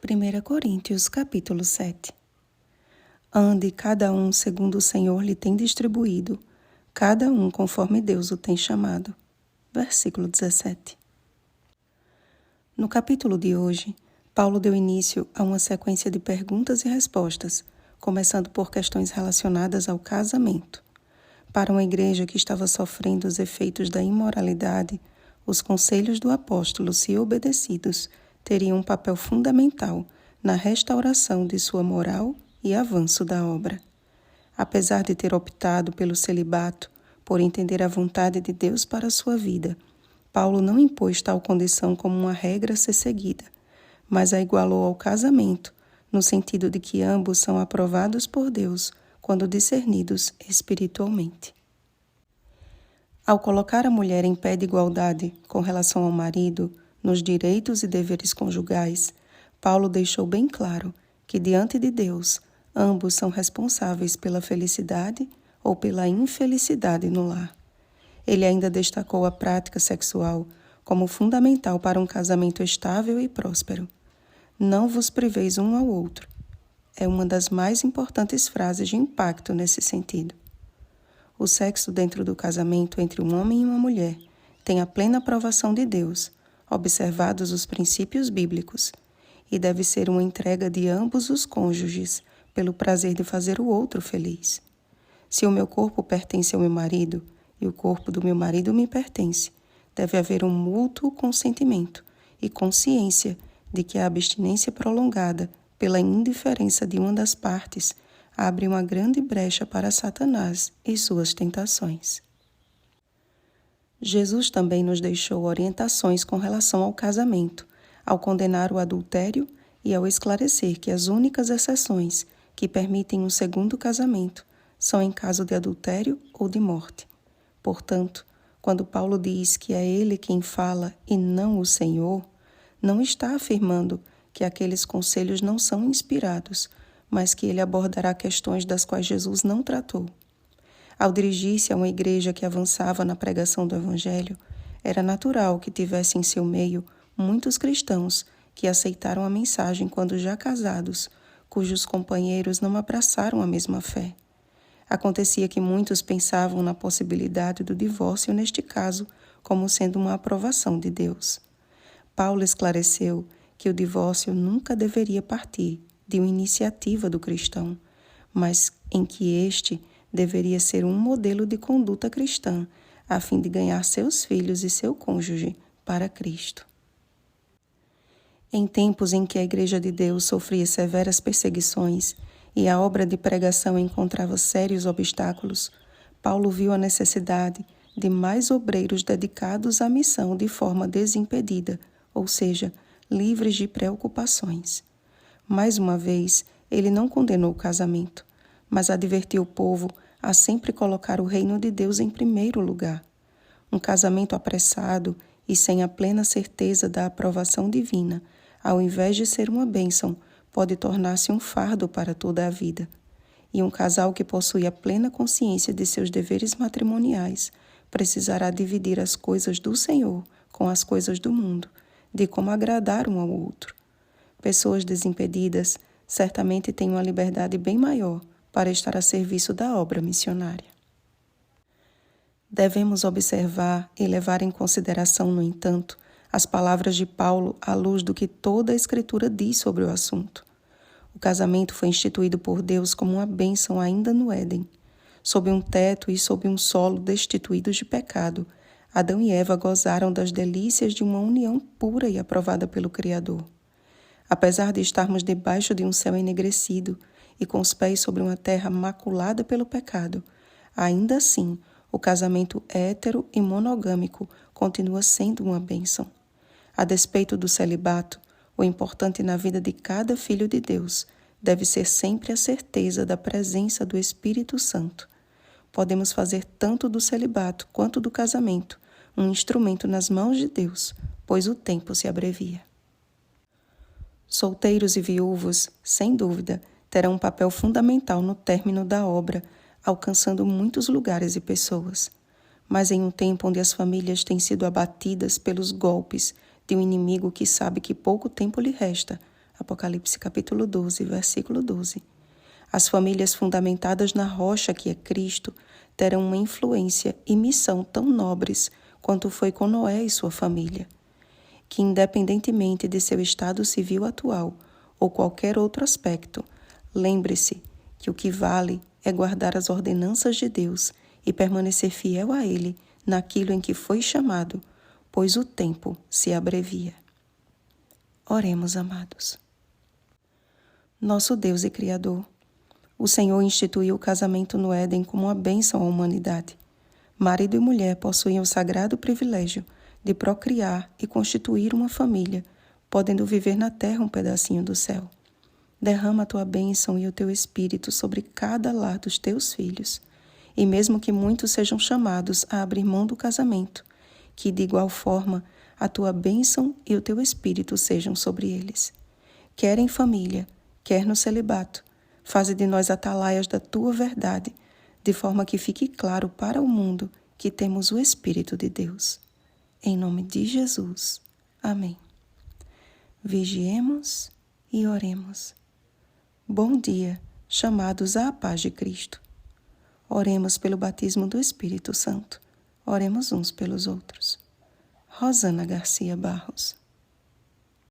1 Coríntios, capítulo 7. Ande cada um segundo o Senhor lhe tem distribuído, cada um conforme Deus o tem chamado. Versículo 17. No capítulo de hoje, Paulo deu início a uma sequência de perguntas e respostas, começando por questões relacionadas ao casamento. Para uma igreja que estava sofrendo os efeitos da imoralidade, os conselhos do apóstolo, se obedecidos, teriam um papel fundamental na restauração de sua moral e avanço da obra. Apesar de ter optado pelo celibato, por entender a vontade de Deus para a sua vida, Paulo não impôs tal condição como uma regra a ser seguida, mas a igualou ao casamento, no sentido de que ambos são aprovados por Deus quando discernidos espiritualmente. Ao colocar a mulher em pé de igualdade com relação ao marido, nos direitos e deveres conjugais, Paulo deixou bem claro que, diante de Deus, ambos são responsáveis pela felicidade ou pela infelicidade no lar. Ele ainda destacou a prática sexual como fundamental para um casamento estável e próspero. Não vos priveis um ao outro. É uma das mais importantes frases de impacto nesse sentido. O sexo dentro do casamento entre um homem e uma mulher tem a plena aprovação de Deus, observados os princípios bíblicos, e deve ser uma entrega de ambos os cônjuges pelo prazer de fazer o outro feliz. Se o meu corpo pertence ao meu marido e o corpo do meu marido me pertence, deve haver um mútuo consentimento e consciência de que a abstinência prolongada pela indiferença de uma das partes abre uma grande brecha para Satanás e suas tentações. Jesus também nos deixou orientações com relação ao casamento, ao condenar o adultério e ao esclarecer que as únicas exceções que permitem um segundo casamento são em caso de adultério ou de morte. Portanto, quando Paulo diz que é ele quem fala e não o Senhor, não está afirmando que aqueles conselhos não são inspirados, mas que ele abordará questões das quais Jesus não tratou. Ao dirigir-se a uma igreja que avançava na pregação do Evangelho, era natural que tivesse em seu meio muitos cristãos que aceitaram a mensagem quando já casados, cujos companheiros não abraçaram a mesma fé. Acontecia que muitos pensavam na possibilidade do divórcio neste caso como sendo uma aprovação de Deus. Paulo esclareceu que o divórcio nunca deveria partir de uma iniciativa do cristão, mas em que este deveria ser um modelo de conduta cristã, a fim de ganhar seus filhos e seu cônjuge para Cristo. Em tempos em que a Igreja de Deus sofria severas perseguições e a obra de pregação encontrava sérios obstáculos, Paulo viu a necessidade de mais obreiros dedicados à missão de forma desimpedida, ou seja, livres de preocupações. Mais uma vez, ele não condenou o casamento, mas advertiu o povo a sempre colocar o reino de Deus em primeiro lugar. Um casamento apressado e sem a plena certeza da aprovação divina, ao invés de ser uma bênção, pode tornar-se um fardo para toda a vida. E um casal que possui a plena consciência de seus deveres matrimoniais precisará dividir as coisas do Senhor com as coisas do mundo, de como agradar um ao outro. Pessoas desimpedidas certamente têm uma liberdade bem maior para estar a serviço da obra missionária. Devemos observar e levar em consideração, no entanto, as palavras de Paulo à luz do que toda a Escritura diz sobre o assunto. O casamento foi instituído por Deus como uma bênção ainda no Éden. Sob um teto e sob um solo destituídos de pecado, Adão e Eva gozaram das delícias de uma união pura e aprovada pelo Criador. Apesar de estarmos debaixo de um céu enegrecido e com os pés sobre uma terra maculada pelo pecado, ainda assim, o casamento hétero e monogâmico continua sendo uma bênção. A despeito do celibato, o importante na vida de cada filho de Deus deve ser sempre a certeza da presença do Espírito Santo. Podemos fazer tanto do celibato quanto do casamento um instrumento nas mãos de Deus, pois o tempo se abrevia. Solteiros e viúvos, sem dúvida, terão um papel fundamental no término da obra, alcançando muitos lugares e pessoas. Mas em um tempo onde as famílias têm sido abatidas pelos golpes de um inimigo que sabe que pouco tempo lhe resta, a Apocalipse capítulo 12, versículo 12. As famílias fundamentadas na rocha que é Cristo terão uma influência e missão tão nobres quanto foi com Noé e sua família, que independentemente de seu estado civil atual ou qualquer outro aspecto, lembre-se que o que vale é guardar as ordenanças de Deus e permanecer fiel a Ele naquilo em que foi chamado, pois o tempo se abrevia. Oremos, amados. Nosso Deus e Criador, o Senhor instituiu o casamento no Éden como uma bênção à humanidade. Marido e mulher possuem o sagrado privilégio de procriar e constituir uma família, podendo viver na terra um pedacinho do céu. Derrama a tua bênção e o teu espírito sobre cada lar dos teus filhos, e mesmo que muitos sejam chamados a abrir mão do casamento, que de igual forma a tua bênção e o teu espírito sejam sobre eles. Quer em família, quer no celibato, faze de nós atalaias da tua verdade, de forma que fique claro para o mundo que temos o Espírito de Deus. Em nome de Jesus. Amém. Vigiemos e oremos. Bom dia, chamados à paz de Cristo. Oremos pelo batismo do Espírito Santo. Oremos uns pelos outros. Rosana Garcia Barros.